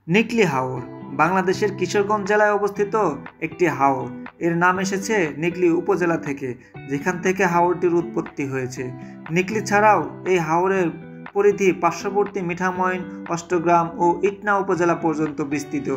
নিকলি হাওর বাংলাদেশের কিশোরগঞ্জ জেলায় অবস্থিত একটি হাওর। এর নাম এসেছে নিকলি উপজেলা থেকে, যেখান থেকে হাওরটির উৎপত্তি হয়েছে। নিকলি ছাড়াও এই হাওরের পরিধি পার্শ্ববর্তী মিঠামইন, অষ্টগ্রাম ও ইটনা উপজেলা পর্যন্ত বিস্তৃত।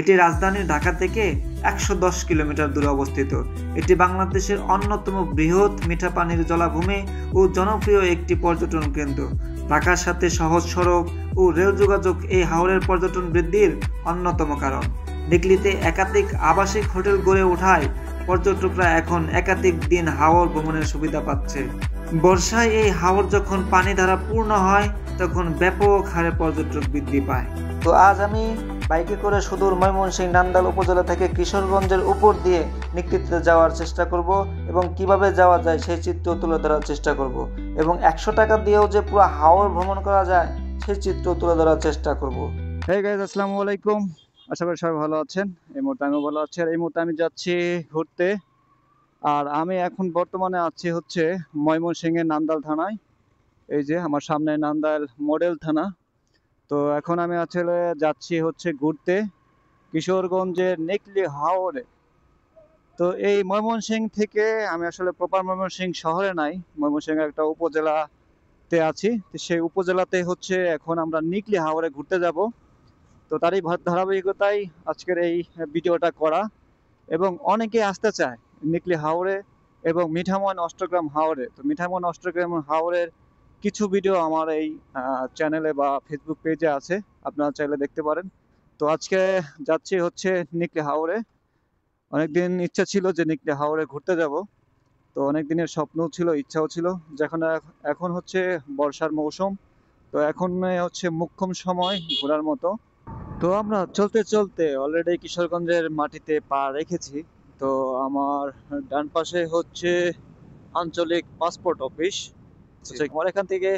এটি রাজধানী ঢাকা থেকে ১১০ কিলোমিটার দূরে অবস্থিত। এটি বাংলাদেশের অন্যতম বৃহৎ মিঠা পানির জলাভূমি ও জনপ্রিয় একটি পর্যটন কেন্দ্র। ঢাকার সাথে সহজ সড়ক ও রেল যোগাযোগ এই হাওরের পর্যটন বৃদ্ধির অন্যতম কারণ। নিকলিতে একাধিক আবাসিক হোটেল গড়ে ওঠায় পর্যটকরা এখন একাধিক দিন হাওর ভ্রমণের সুবিধা পাচ্ছে। বর্ষায় এই হাওর যখন পানি দ্বারা পূর্ণ হয় তখন ব্যাপক হারে পর্যটক বৃদ্ধি পায়। তো আজ আমি বাইকে করে সুদূর ময়মনসিংহ নান্দাইল উপজেলা থেকে কিশোরগঞ্জের উপর দিয়ে নিকলিতে যাওয়ার চেষ্টা করব এবং কিভাবে যাওয়া যায় সেই চিত্র তুলে ধরার চেষ্টা করব এবং ১০০ টাকা দিয়েও যে পুরো হাওর ভ্রমণ করা যায় সেই চিত্র তুলে ধরার চেষ্টা করব। হেই গাইজ, আসসালামু আলাইকুম। আশা করি সবাই ভালো আছেন। এই মুহূর্তে আমিও ভালো আছি। আর এই মুহূর্তে আমি যাচ্ছি ঘুরতে। আর আমি এখন বর্তমানে আছি হচ্ছে ময়মনসিংহের নান্দাইল থানায়। এই যে আমার সামনে নান্দাইল মডেল থানা। তো এখন আমি আসলে যাচ্ছি হচ্ছে ঘুরতে কিশোরগঞ্জের নিকলি হাওরে। তো এই ময়মনসিংহ থেকে আমি আসলে প্রপার ময়মনসিংহ শহরে নাই, ময়মনসিংহের একটা উপজেলাতে আছি। তো সেই উপজেলাতে হচ্ছে এখন আমরা নিকলি হাওরে ঘুরতে যাব। তো তারই ধারাবাহিকতায় আজকের এই ভিডিওটা করা। এবং অনেকে আসতে চায় নিকলি হাওরে এবং মিঠামইন অষ্টগ্রাম হাওরে। তো মিঠামইন অষ্টগ্রাম হাওরের কিছু ভিডিও আমার এই চ্যানেলে বা ফেসবুক পেজে আছে, আপনারা চাইলে দেখতে পারেন। তো আজকে যাচ্ছি হচ্ছে নিকলি হাওরে। অনেকদিন ইচ্ছা ছিল যে নিকলি হাওরে ঘুরতে যাব। তো অনেক দিনের স্বপ্নও ছিল, ইচ্ছাও ছিল। যখন এখন হচ্ছে বর্ষার মৌসুম, তো এখন হচ্ছে মোক্ষম সময় ঘোরার মতো। তো আমরা চলতে চলতে অলরেডি কিশোরগঞ্জের মাটিতে পা রেখেছি। তো আমার ডান পাশে হচ্ছে আঞ্চলিক পাসপোর্ট অফিস। আমার এখান থেকে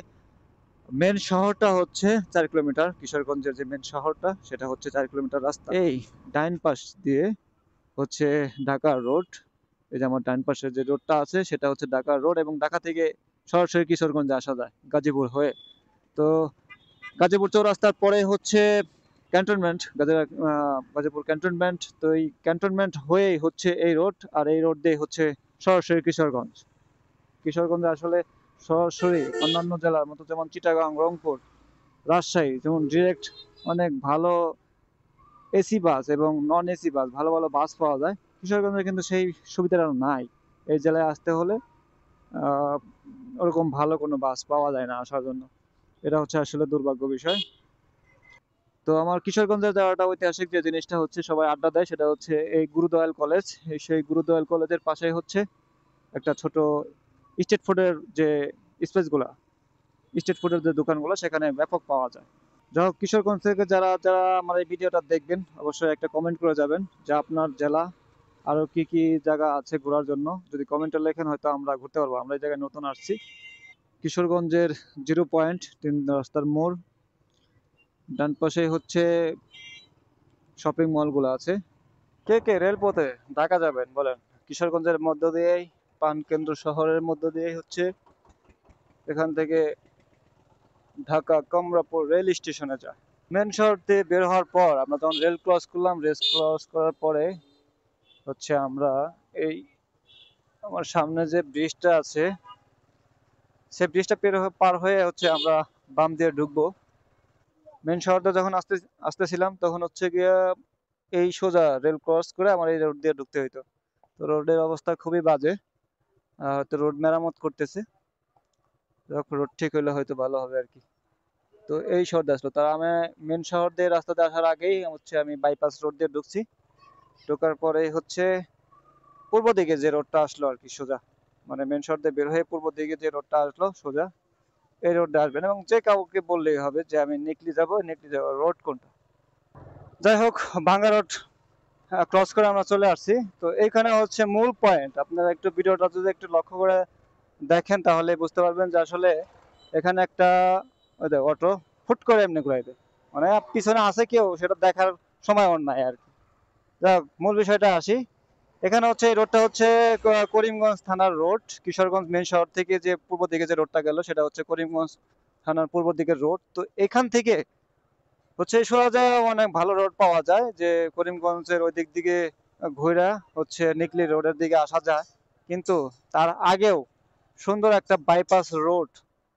মেন শহরটা হচ্ছে ৪ কিলোমিটার। কিশোরগঞ্জের যে মেন শহরটা সেটা হচ্ছে ৪ কিলোমিটার রাস্তা। এই ডাইন পাশ দিয়ে হচ্ছে ঢাকা রোড। এই যে আমার ডান পাশে যে রোডটা আছে সেটা হচ্ছে ঢাকা রোড, এবং ঢাকা থেকে সরাসরি কিশোরগঞ্জে আসা যায় গাজীপুর হয়ে। তো গাজীপুর চৌরাস্তার পরে হচ্ছে ক্যান্টনমেন্ট, গাজীপুর ক্যান্টনমেন্ট। তো এই ক্যান্টনমেন্ট হয়েই হচ্ছে এই রোড, আর এই রোড দিয়ে হচ্ছে সরাসরি কিশোরগঞ্জ। কিশোরগঞ্জে আসলে সরাসরি অন্যান্য জেলার মতো যেমন চিটাগাং, রংপুর, রাজশাহী যেমন ডিরেক্ট অনেক ভালো এসি বাস এবং নন এসি বাস, ভালো ভালো বাস পাওয়া যায়। কিশোরগঞ্জে কিন্তু সেই সুবিধাটা নাই। এই জেলায় আসতে হলে ওরকম ভালো কোনো বাস পাওয়া যায় না আসার জন্য। এটা হচ্ছে আসলে দুর্ভাগ্য বিষয়। তো আমার কিশোরগঞ্জে যাওয়াটা ঐতিহাসিক যে জিনিসটা হচ্ছে সবাই আড্ডা দেয়, সেটা হচ্ছে এই গুরুদয়াল কলেজ। সেই গুরুদয়াল কলেজের পাশে হচ্ছে একটা ছোট স্ট্রিট ফুডের যে স্পেসগুলা, স্ট্রিট ফুডের যে দোকানগুলো সেখানে ব্যাপক পাওয়া যায়। যাই হোক, কিশোরগঞ্জ থেকে যারা যারা আমার এই ভিডিওটা দেখবেন অবশ্যই একটা কমেন্ট করে যাবেন যে আপনার জেলা আরো কি কি জায়গা আছে ঘোরার জন্য। যদি কমেন্টে লেখেন হয়তো আমরা ঘুরতে পারবো। আমরা এই জায়গায় নতুন আসছি। কিশোরগঞ্জের 0 পয়েন্ট 3 রাস্তার মোড়, ডান পাশে হচ্ছে শপিং মলগুলো আছে। কে কে রেলপথে ঢাকা যাবেন বলেন? কিশোরগঞ্জের মধ্য দিয়েই, প্রাণকেন্দ্র শহরের মধ্য দিয়েই হচ্ছে এখান থেকে ঢাকা কমলাপুর রেল স্টেশনে যায়। মেন শহর দিয়ে বের হওয়ার পর আমরা যখন রেল ক্রস করলাম, রেল ক্রস করার পরে হচ্ছে আমরা এই আমার সামনে যে ব্রিজটা আছে সেই ব্রিজটা পার হয়ে হচ্ছে আমরা বাম দিয়ে ঢুকবো। মেন শহরটা যখন আসতেছিলাম তখন হচ্ছে গিয়ে এই সোজা রেল ক্রস করে আমার এই রোড দিয়ে ঢুকতে হইতো। তো রোডের অবস্থা খুবই বাজে। হয়তো রোড মেরামত করতেছে, যখন রোড ঠিক হইলে হয়তো ভালো হবে আর কি। তো এই শহর দিয়ে আসলো, তার আমি মেন শহর দিয়ে রাস্তাতে আসার আগেই হচ্ছে আমি বাইপাস রোড দিয়ে ঢুকছি। ঢোকার পরে হচ্ছে পূর্ব দিকে যে রোডটা আসলো আর কি সোজা, মানে মেন শহর দিয়ে বের হয়ে পূর্ব দিকে যে রোডটা আসলো সোজা, এই রোডে আসবেন এবং যে কাউকে বললেই হবে যে আমি নিকলি যাবো রোড কোনটা। যাই হোক, ভাঙ্গা রোড ক্রস করে আমরা চলে আসছি। তো এইখানে হচ্ছে মূল পয়েন্ট। আপনারা একটু ভিডিওটা যদি একটু লক্ষ্য করে দেখেন তাহলে বুঝতে পারবেন যে আসলে এখানে একটা অটো ফুট করে এমনি ঘুরাই দেয়, মানে পিছনে আছে কেউ সেটা দেখার সময় ওর নাই আর কি। যাই হোক, মূল বিষয়টা আসি। এখানে হচ্ছে এই রোডটা হচ্ছে করিমগঞ্জ থানার রোড। কিশোরগঞ্জ মেন শহর থেকে যে পূর্ব দিকে যে রোডটা গেল সেটা হচ্ছে করিমগঞ্জ থানার পূর্ব দিকের রোড। তো এখান থেকে হচ্ছে সোজা যায় অনেক ভালো রোড পাওয়া যায়, যে করিমগঞ্জের ওই দিক দিকে ঘুরা হচ্ছে নিকলি রোডের দিকে আসা যায়। কিন্তু তার আগেও সুন্দর একটা বাইপাস রোড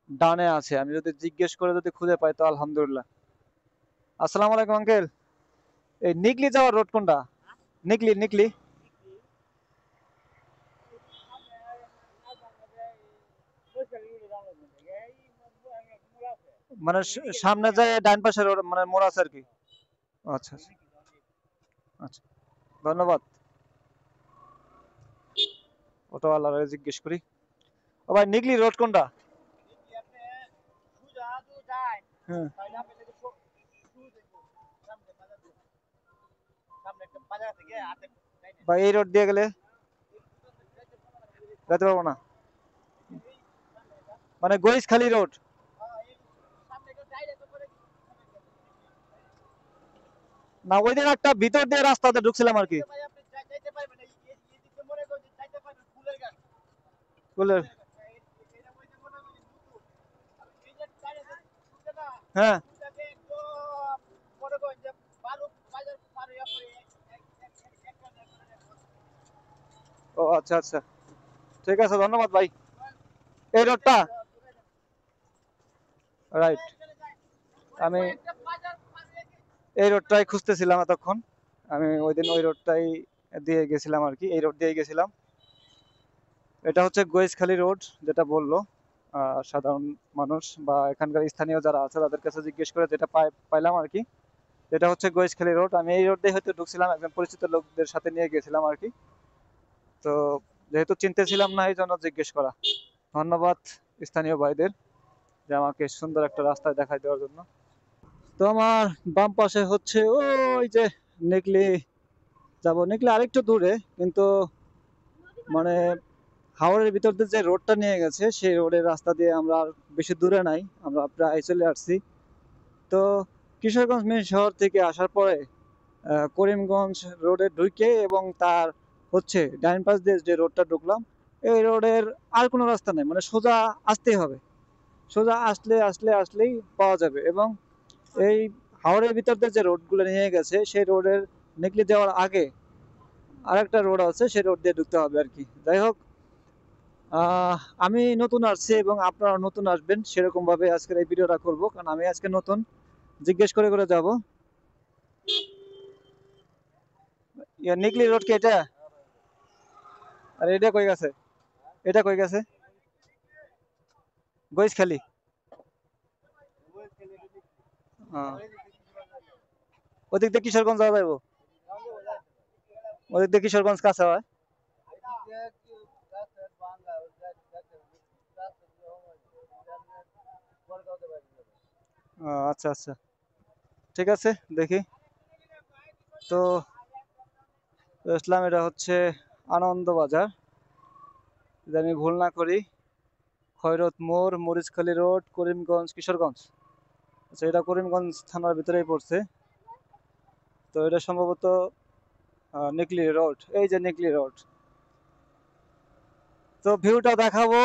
ডানে আছে, আমি যদি জিজ্ঞেস করে যদি খুঁজে পাই তো আলহামদুলিল্লাহ। আসসালামু আলাইকুম আঙ্কেল, এই নিকলি যাওয়ার রোড কোনটা? নিকলি নিকলি মানে সামনে যায় ডান পাশে রোড মানে মোড় আছে আর কি। আচ্ছা আচ্ছা আচ্ছা, ধন্যবাদ। অটোওয়ালারে জিজ্ঞেস করি। ও ভাই, নিকলি রোড কোনটা? হ্যাঁ ভাই, এই রোড দিয়ে গেলে যেতে পারবো না, মানে গইসখালী রোড। না, ওই দিন একটা ভিতর দিয়ে রাস্তাতে ঢুকছিলাম আর কি। ফুলের, হ্যাঁ। ও আচ্ছা আচ্ছা, ঠিক আছে, ধন্যবাদ ভাই। এই রোডটা রাইট, আমি এই রোডটাই খুঁজতেছিলাম এতক্ষণ। আমি ওই দিন ওই রোডটাই দিয়ে গেছিলাম আর কি, এই রোড দিয়ে গেছিলাম। এটা হচ্ছে গয়েশখালী রোড, যেটা বললো সাধারণ মানুষ বা এখানকার স্থানীয় যারা আছে তাদের কাছে জিজ্ঞেস করে যেটা পাইলাম আর কি, এটা হচ্ছে গয়েশখালী রোড। আমি এই রোড দিয়ে হয়তো ঢুকছিলাম, একজন পরিচিত লোকদের সাথে নিয়ে গেছিলাম আর কি। তো যেহেতু চিনতে ছিলাম না, এই জন্য জিজ্ঞেস করা। ধন্যবাদ স্থানীয় ভাইদের যে আমাকে সুন্দর একটা রাস্তায় দেখাই দেওয়ার জন্য। তো আমার বাম পাশে হচ্ছে ওই যে নিকলি যাব, নিকলি আরেকটু দূরে, কিন্তু মানে হাওড়ের ভিতর দিয়ে যে রোডটা নিয়ে গেছে সেই রোডের রাস্তা দিয়ে আমরা আর বেশি দূরে নাই, আমরা প্রায় চলে আসছি। তো কিশোরগঞ্জ মেন শহর থেকে আসার পরে করিমগঞ্জ রোডে ঢুকে এবং তার হচ্ছে ডাইন পাশ দিয়ে যে রোডটা ঢুকলাম, এই রোডের আর কোনো রাস্তা নেই, মানে সোজা আসতেই হবে, সোজা আসলেই পাওয়া যাবে। এবং এই হাওড়ের ভিতর দিয়ে যে রোডগুলো নিয়ে গেছে সেই রোডের নিকলি যাওয়ার আগে আরেকটা রোড আছে, সেই রোড দিয়ে ঢুকতে হবে আর কি। যাই হোক, আমি নতুন আসছি এবং আপনারা নতুন আসবেন সেরকম ভাবে আজকের এই ভিডিওটা করব, কারণ আমি আজকে নতুন, জিজ্ঞেস করে করে যাব। নিকলি রোড কি এটা? আর এটা কই গেছে? এটা কই গেছে? গইসখালী। ওদিক দিয়ে কিশোরগঞ্জ যাওয়া যাবো? ওদিক দিয়ে কিশোরগঞ্জ কাছে হয়? আচ্ছা আচ্ছা, ঠিক আছে, দেখি। তো ইসলাম, এটা হচ্ছে আনন্দ বাজার, যদি আমি ভুল না করি, খয়রত মোড়, মরিচখালী রোড, করিমগঞ্জ, কিশোরগঞ্জ। আচ্ছা, এটা করিমগঞ্জ থানার ভিতরেই পড়ছে। তো এটা সম্ভবত নিকলি রোড, এই যে নিকলি রোড। তো ভিউটা দেখাবো,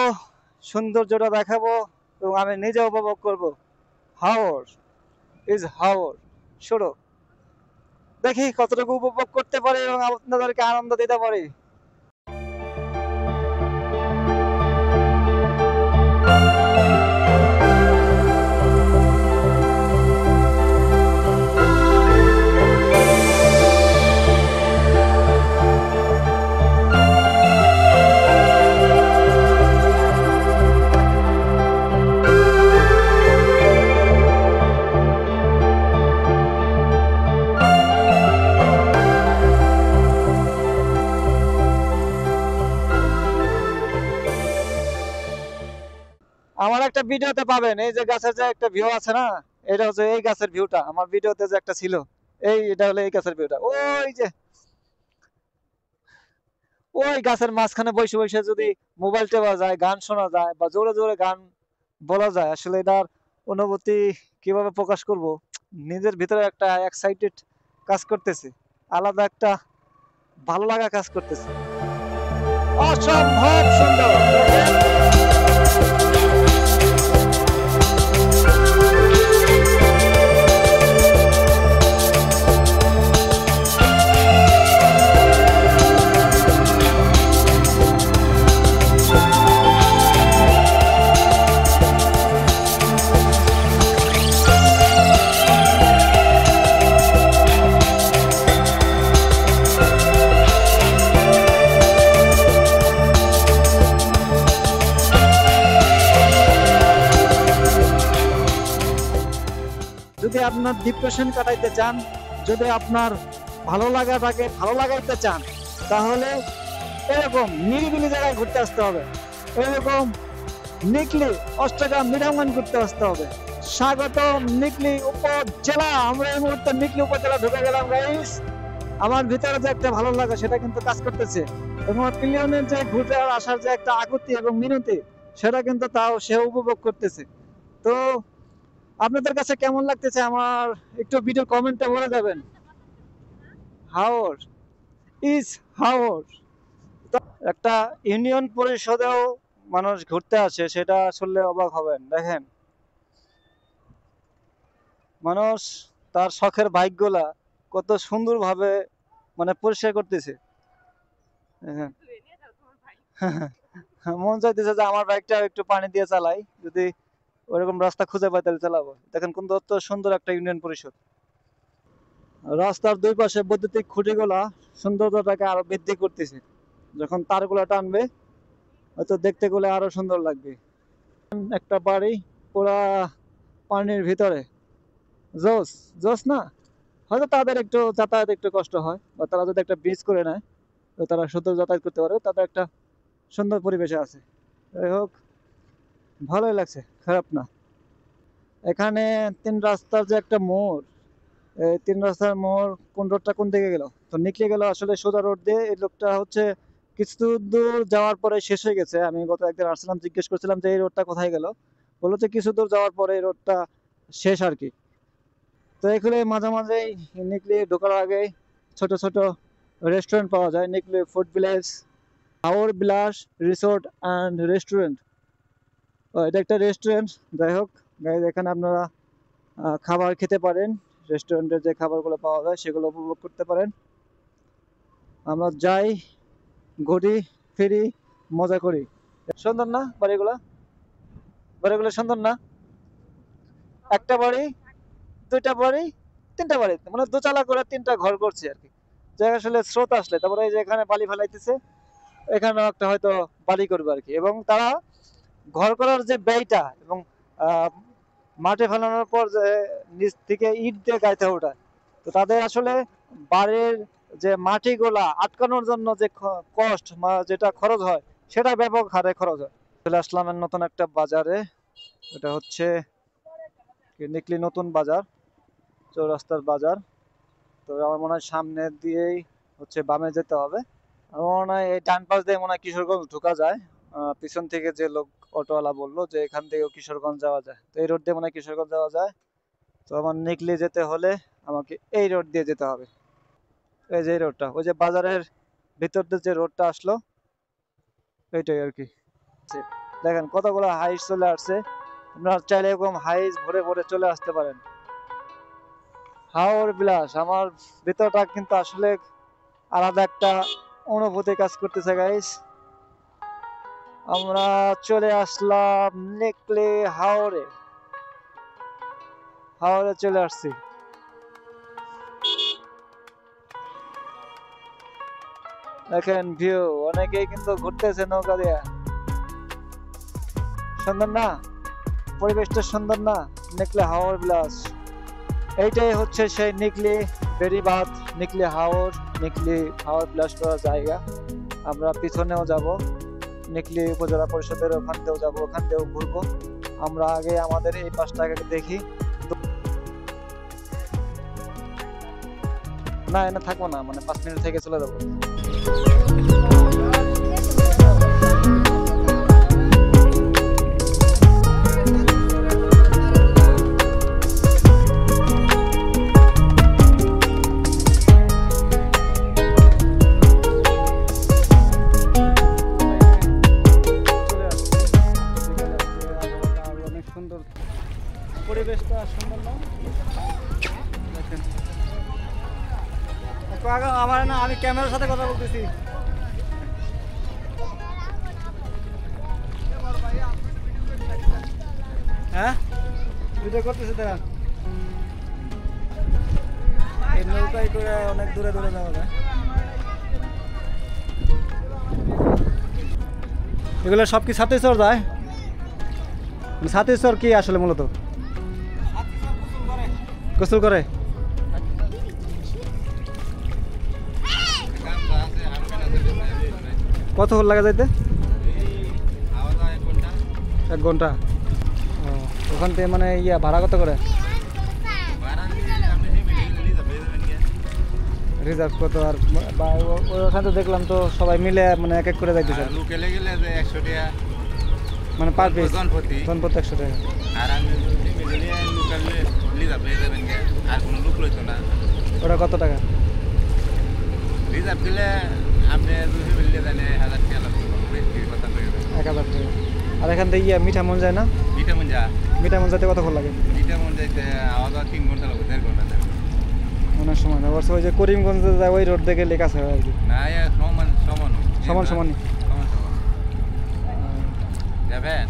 সৌন্দর্যটা দেখাবো এবং আমি নিজে উপভোগ করব। হাওর ইজ হাওর শুরু, দেখি কতটুকু উপভোগ করতে পারি এবং আপনাদেরকে আনন্দ দিতে পারি। আমার একটা ভিডিওতে পাবেন, এই যে গাছের যে একটা ভিউ আছে না, এটা হচ্ছে এই গাছের ভিউটা, আমার ভিডিওতে যে একটা ছিল, এটা হলো এই গাছের ভিউটা। ওই যে ওই গাছের মাঝখানে বসে বসে যদি মোবাইল টেপা যায়, গান শোনা যায় বা জোরে জোরে গান বলা যায়, আসলে এটার অনুভূতি কিভাবে প্রকাশ করব, নিজের ভিতরে একটা এক্সাইটেড কাজ করতেছে, আলাদা একটা ভালো লাগা কাজ করতেছে, অসম্ভব সুন্দর। আপনার ডিপ্রেশন কাটাইতে চান, যদি আপনার ভালো লাগাইতে চান, তাহলে এরকম নিরিবিলি জায়গায় ঘুরতে আসতে হবে। এরকম নিকলি অষ্টগ্রাম মিঠামগঞ্জ ঘুরতে আসতে হবে। স্বাগত নিকলি উপজেলা। আমরা এই মুহূর্তে নিকলি উপজেলা ঢুকে গেলাম গাইস। আমার ভিতরে যে একটা ভালো লাগা সেটা কিন্তু কাজ করতেছে, এবং পিলিয়নের যে ঘুরতে আসার যে একটা আকুতি এবং মিনতি, সেটা কিন্তু তাও সে উপভোগ করতেছে। তো আপনাদের কাছে কেমন লাগতেছে আমার একটু ভিডিও কমেন্টে বলে যাবেন। হাওর ইজ হাওর। একটা ইউনিয়ন পরিষদেও মানুষ ঘুরতে আসে, সেটা আসলে অবাক হবেন। দেখেন, মানুষ তার শখের বাইকগুলা কত সুন্দরভাবে মানে পরিষ্কার করতেছে। দেখেন, মন চাইতেছে যে আমার বাইকটা একটু পানি দিয়ে চালাই, যদি ওরকম রাস্তা খুঁজে পাই তাহলে চালাবো। দেখেন কোন সুন্দর একটা ইউনিয়ন পরিষদ। রাস্তার দুই পাশে বৈদ্যুতিক খুঁটিগুলা সৌন্দর্যটাকে আরো বৃদ্ধি করতেছে। যখন তারগুলা টানবে হয়তো দেখতে গেলে আরো সুন্দর লাগবে। একটা বাড়ি পুরা পানির ভিতরে, জোস জোস না? হয়তো তাদের একটু যাতায়াত একটু কষ্ট হয়, বা তারা যদি একটা ব্রিজ করে নেয় তো তারা সুন্দর যাতায়াত করতে পারে। তাদের একটা সুন্দর পরিবেশে আছে। যাই হোক, ভালোই লাগছে, খারাপ না। এখানে তিন রাস্তার যে একটা মোড়, এই তিন রাস্তার মোড় কোন রোডটা কোন দিকে গেল, তো নিকলে গেল আসলে সোজা রোড দিয়ে। এই লোকটা হচ্ছে কিছু দূর যাওয়ার পরে শেষ হয়ে গেছে। আমি গত একদিন আসছিলাম, জিজ্ঞেস করছিলাম যে এই রোডটা কোথায় গেল, বললো যে কিছু দূর যাওয়ার পরে এই রোডটা শেষ আর কি। তো এখানে মাঝে মাঝেই নিকলি ঢোকার আগে ছোট ছোট রেস্টুরেন্ট পাওয়া যায়। নিকলি food village, Haor Vilas resort and restaurant. এটা একটা রেস্টুরেন্ট। যাই হোক গাইজ, এখানে আপনারা খাবার খেতে পারেন, রেস্টুরেন্টের যে খাবারগুলো পাওয়া যায় সেগুলো উপভোগ করতে পারেন। আমরা যাই, ঘুরি ফিরি, মজা করি। সুন্দর না বাড়িগুলো? বাড়িগুলো সুন্দর না? একটা বাড়ি, দুইটা বাড়ি, তিনটা বাড়ি, মানে দোতলা করে তিনটা ঘর করছে আর কি। জায়গা আসলে স্রোত আসলে তারপরে এই যে এখানে বালি ফেলাইতেছে, এখানেও একটা হয়তো বাড়ি করবে আর কি। এবং তারা ঘর করার যে ব্যয়টা এবং মাঠে ফেলানোর পর যে নিচ থেকে ইট দিয়ে গাইতে ওঠায়, তো তাদের আসলে বাড়ির যে মাটিগুলা আটকানোর জন্য যে কষ্ট যেটা খরচ হয়, সেটা ব্যাপক হারে খরচ হয়। চলে আসলাম নতুন একটা বাজারে। এটা হচ্ছে নিকলি নতুন বাজার, চৌরাস্তার বাজার। তো আমার মনে হয় সামনে দিয়েই হচ্ছে বামে যেতে হবে। আমার মনে হয় এই ডান পাশ দিয়ে মনে হয় কিশোরগঞ্জ ঢোকা যায়। পিছন থেকে যে লোক অটোওয়ালা বললো যে এখান থেকেও কিশোরগঞ্জ যাওয়া যায়, তো এই রোড দিয়ে মনে হয় কিশোরগঞ্জ যাওয়া যায়। তো আমার নিকলি যেতে হলে আমাকে এই রোড দিয়ে যেতে হবে। এই যে রোডটা, ওই যে বাজারের ভিতর দিয়ে যে রোডটা আসলো, এইটাই আর কি। দেখেন কতগুলো হাইস চলে আসছে। আপনারা চাইলে এরকম হাইস ভরে ভরে চলে আসতে পারেন। হাওর বিলাস, আমার ভিতরটা কিন্তু আসলে আলাদা একটা অনুভূতি কাজ করতেছে গাইস। আমরা চলে আসলাম নিকলি হাওরে। হাওরে চলে আসছি। দেখেন ভিউ, অনেকেই কিন্তু ঘুরতেছে নৌকা দিয়ে। সুন্দর না পরিবেশটা? সুন্দর না? নিকলি হাওর বিলাস, এইটাই হচ্ছে সেই নিকলি বেড়িবাঁধ, নিকলি হাওর, নিকলি হাওর বিলাস করার জায়গা। আমরা পিছনেও যাব, নিকলি উপজেলা পরিষদের ওখান দিয়েও যাবো, ওখান দিয়েও ঘুরবো। আমরা আগে আমাদের এই পাশটাকে দেখি। না এনে থাকবো না, মানে 5 মিনিট থেকে চলে যাবো। পরিবেশটা সুন্দর না? দেখেন আমার না, আমি ক্যামেরার সাথে কথা বলতেছি। হ্যাঁ ভিডিও করতেছি। তারা এই নৌকায় করে অনেক দূরে দূরে যাওয়া যায়। এগুলো সব কি ছাতিশর যায়? ছাতিশর কি আসলে মূলত গোসল করে? কত লাগে যাইতে? 1 ঘন্টা। ওখান থেকে মানে ভাড়া কত করে? রিজার্ভ কত? আর ওখানে তো দেখলাম তো সবাই মিলে মানে এক এক করে যাইতেছে। লোকালে গেলে 100 টাকা মানে পার পিস জনপ্রতি 100 টাকা। আর আমি লোকালে রিজার্ভ পেয়ে যাবেন, আর কোনো লোক লইতো না। ওটা কত টাকা? রিজার্ভ দিলে আপনি দুশো মিললে জানে 1000 টাকা লাগবে, কথা কই 1000 টাকা। আর এখান থেকে মিঠা মন যায় না? মিঠা মন যা, মিঠা মন যাইতে কতক্ষণ লাগে? মিঠা মন যাইতে আওয়াজ 3 ঘন্টা লাগবে, 1.5 ঘন্টা লাগবে। অনেক সময় না। অবশ্য ওই যে করিমগঞ্জে যায় ওই রোড থেকে লেখা আছে আর কি। না সমান সমান সমান সমানই যাবেন।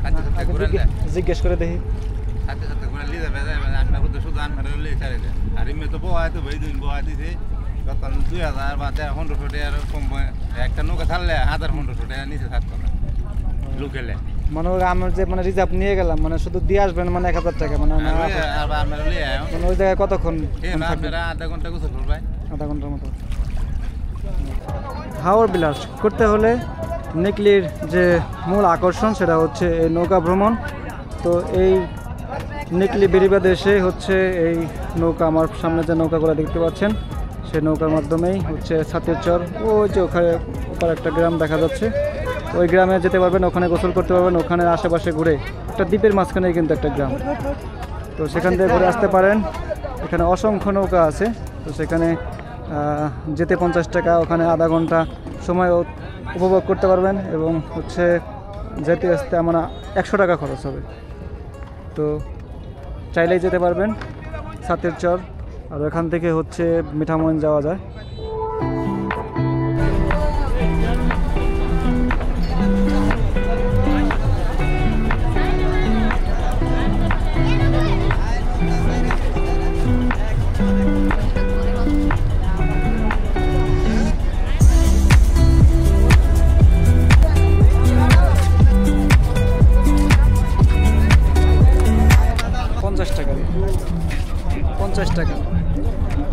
সাথে সাথে ঘুরে জিজ্ঞেস করে দেখি। সাথে সাথে ঘুরে নিয়ে যাবে, আপনার তো শুধু আনমারে হলে ছাড়ে দেয়। আর এমনি তো বহায় তো ভাই দিন বহায় দিছে কত 2000 বা 1500 টাকার কম। একটা নৌকা ছাড়লে 1500 টাকা নিচে থাকতো না লোকেলে। মানে আমার যে মানে রিজার্ভ নিয়ে গেলাম মানে শুধু দিয়ে আসবেন মানে 1000 টাকা মানে মানে ওই জায়গায় কতক্ষণ? আপনারা আধা ঘন্টা গোসল করবেন, আধা ঘন্টার মতো। হাওর বিলাস করতে হলে নিকলির যে মূল আকর্ষণ সেটা হচ্ছে এই নৌকা ভ্রমণ। তো এই নিকলি বেড়িবাঁধ এসে হচ্ছে এই নৌকা, আমার সামনে যে নৌকাগুলো দেখতে পাচ্ছেন সেই নৌকার মাধ্যমেই হচ্ছে ছাতের চর, ওই যে ওখানে ওপার একটা গ্রাম দেখা যাচ্ছে, ওই গ্রামে যেতে পারবেন, ওখানে গোসল করতে পারবেন। ওখানে আশেপাশে ঘুরে একটা দ্বীপের মাঝখানেই কিন্তু একটা গ্রাম, তো সেখান থেকে ঘুরে আসতে পারেন। এখানে অসংখ্য নৌকা আছে, তো সেখানে যেতে 50 টাকা, ওখানে আধা ঘন্টা সময় উপভোগ করতে পারবেন এবং হচ্ছে যেতে আসতে আমার 100 টাকা খরচ হবে। তো চাইলেই যেতে পারবেন ছাতের চর, আর এখান থেকে হচ্ছে মিঠামইন যাওয়া যায়।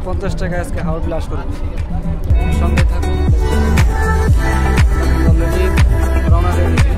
পঞ্চাশ টাকা আজকে হাওড় বিলাস করব। সঙ্গে থাকুন, অলরেডি রওনা হয়ে গেছি।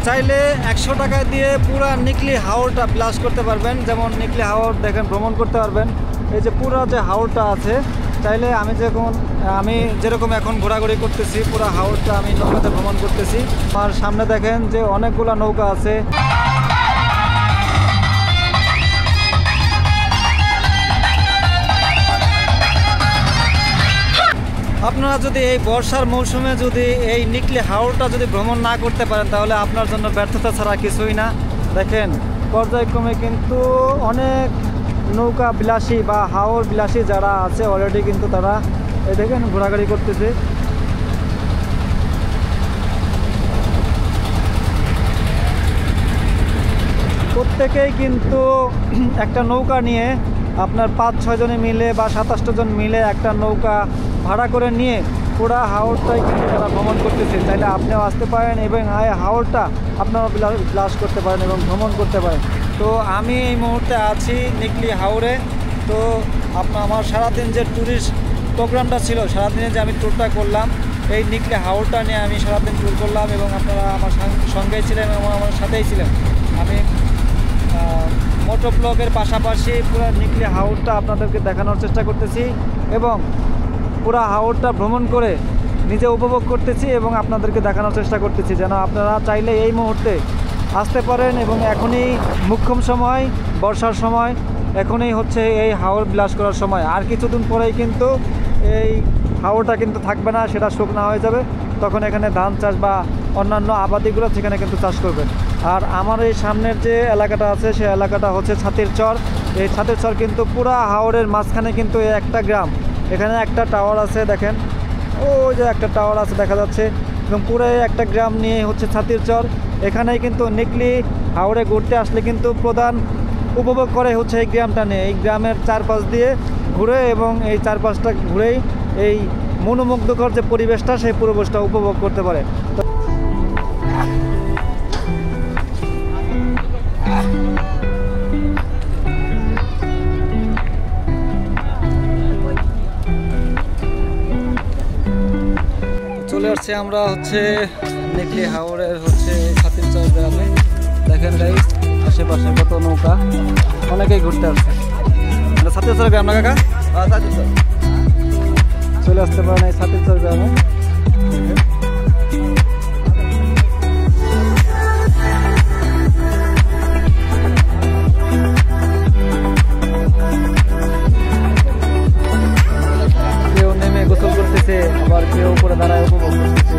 চাইলে 100 টাকা দিয়ে পুরা নিকলি হাওরটা ব্লাস করতে পারবেন। যেমন নিকলি হাওর দেখেন ভ্রমণ করতে পারবেন। এই যে পুরা যে হাওরটা আছে, চাইলে আমি যেরকম এখন ঘোরাঘুরি করতেছি, পুরা হাওরটা আমি নৌকাতে ভ্রমণ করতেছি। আর সামনে দেখেন যে অনেকগুলা নৌকা আছে। আপনারা যদি এই বর্ষার মৌসুমে যদি এই নিকলি হাওরটা যদি ভ্রমণ না করতে পারেন তাহলে আপনার জন্য ব্যর্থতা ছাড়া কিছুই না। দেখেন পর্যায়ক্রমে কিন্তু অনেক নৌকা বিলাসী বা হাওর বিলাসী যারা আছে অলরেডি কিন্তু তারা এই দেখেন ঘোরাঘুরি করতেছে। প্রত্যেকেই কিন্তু একটা নৌকা নিয়ে আপনার 5-6 জনে মিলে বা 27 জন মিলে একটা নৌকা ভাড়া করে নিয়ে পুরা হাওরটাই কিন্তু তারা ভ্রমণ করতেছে। চাইলে আপনিও আসতে পারেন এবং হাওরটা আপনারা বিলাস করতে পারেন এবং ভ্রমণ করতে পারেন। তো আমি এই মুহূর্তে আছি নিকলি হাওরে। তো আমার সারাদিন যে ট্যুরিস্ট প্রোগ্রামটা ছিল, সারাদিনে যে আমি ট্যুরটা করলাম, এই নিকলি হাওরটা নিয়ে আমি সারাদিন ট্যুর করলাম এবং আপনারা আমার সঙ্গেই ছিলেন এবং আমার সাথেই ছিলেন। আমি মোটো ব্লগের পাশাপাশি পুরো নিকলি হাওরটা আপনাদেরকে দেখানোর চেষ্টা করতেছি এবং পুরো হাওরটা ভ্রমণ করে নিজে উপভোগ করতেছি এবং আপনাদেরকে দেখানোর চেষ্টা করতেছি যেন আপনারা চাইলে এই মুহূর্তে আসতে পারেন। এবং এখনই মোক্ষম সময়, বর্ষার সময়, এখনই হচ্ছে এই হাওর বিলাস করার সময়। আর কিছুদিন পরেই কিন্তু এই হাওরটা কিন্তু থাকবে না, সেটা শুকনো হয়ে যাবে। তখন এখানে ধান চাষ বা অন্যান্য আবাদিগুলো সেখানে কিন্তু চাষ করবেন। আর আমার এই সামনের যে এলাকাটা আছে সেই এলাকাটা হচ্ছে ছাতির চর। এই ছাতের চর কিন্তু পুরা হাওরের মাঝখানে কিন্তু এই একটা গ্রাম। এখানে একটা টাওয়ার আছে দেখেন, ওই যে একটা টাওয়ার আছে দেখা যাচ্ছে, এবং পুরো একটা গ্রাম নিয়ে হচ্ছে ছাতির চর। এখানেই কিন্তু নিকলি হাওরে ঘুরতে আসলে কিন্তু প্রধান উপভোগ করে হচ্ছে এই গ্রামটা নিয়ে, এই গ্রামের চারপাশ দিয়ে ঘুরে এবং এই চারপাশটা ঘুরেই এই মনোমুগ্ধকর যে পরিবেশটা সেই পরিবেশটা উপভোগ করতে পারে। চলে আসছে আমরা হচ্ছে নিকলি হাওরের হচ্ছে ছাতির চর গ্রামে। দেখেন গাইস আশেপাশে কত নৌকা, অনেকেই ঘুরতে আসছে। ছাতির চর গ্রাম না কাকা? চলে আসতে পারেন এই ছাতির চর গ্রামে। কেউ নেমে গোসল করতেছে, আবার কেউ উপরে দাঁড়ায় উপভোগ করতেছে।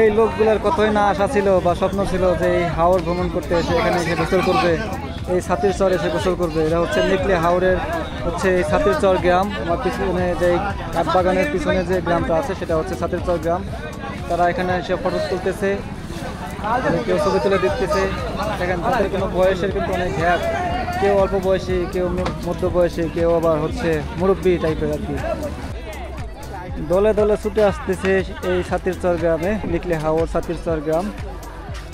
এই লোকগুলোর কতই না আশা ছিল বা স্বপ্ন ছিল যে এই হাওর ভ্রমণ করতে এসে এখানে এসে গোসল করবে, এই ছাতির চর এসে গোসল করবে। এটা হচ্ছে নিকলি হাওরের হচ্ছে এই ছাতির চর গ্রাম। আমার পিছনে যে কাঠবাগানের পিছনে যে গ্রামটা আছে সেটা হচ্ছে ছাতির চর গ্রাম। তারা এখানে এসে ফটো তুলতেছে, কেউ ছবি তুলে দিতেছে। দেখেন তাদের কোনো বয়সের কিন্তু অনেক গ্যাপ, কেউ অল্প বয়সী, কেউ মধ্য বয়সী, কেউ আবার হচ্ছে মুরব্বী টাইপের আর কি। দলে দলে ছুটে আসতেছে এই ছাতির চর গ্রামে, নিকলি হাওর ছাতির চর গ্রাম।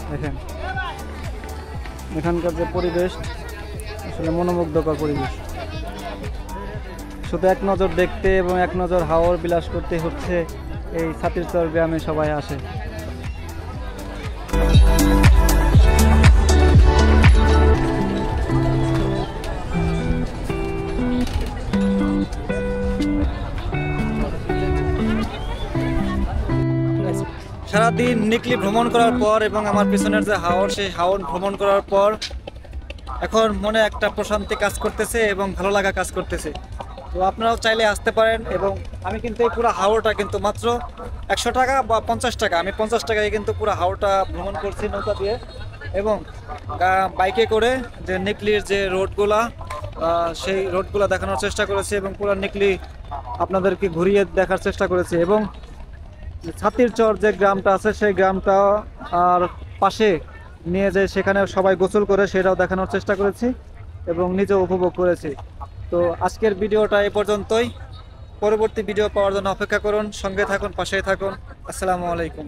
দেখেন এখানকার যে পরিবেশ আসলে মনোমুগ্ধকর পরিবেশ। শুধু এক নজর দেখতে এবং এক নজর হাওর বিলাস করতে হচ্ছে এই ছাতির চর গ্রামে সবাই আসে। সারাদিন নিকলি ভ্রমণ করার পর এবং আমার পিছনের যে হাওর সেই হাওর ভ্রমণ করার পর এখন মনে একটা প্রশান্তি কাজ করতেছে এবং ভালো লাগা কাজ করতেছে। তো আপনারাও চাইলে আসতে পারেন। এবং আমি কিন্তু এই পুরো হাওরটা কিন্তু মাত্র 100 টাকা বা 50 টাকা, আমি 50 টাকায় কিন্তু পুরো হাওরটা ভ্রমণ করছি নৌকা দিয়ে, এবং বাইকে করে যে নিকলির যে রোডগুলা সেই রোডগুলা দেখানোর চেষ্টা করেছি এবং পুরো নিকলি আপনাদেরকে ঘুরিয়ে দেখার চেষ্টা করেছি। এবং ছাতির চর যে গ্রামটা আছে সেই গ্রামটা আর পাশে নিয়ে যে সেখানে সবাই গোসল করে সেটাও দেখানোর চেষ্টা করেছি এবং নিজেও উপভোগ করেছি। তো আজকের ভিডিওটা এ পর্যন্তই। পরবর্তী ভিডিও পাওয়ার জন্য অপেক্ষা করুন, সঙ্গে থাকুন, পাশেই থাকুন। আসসালামু আলাইকুম।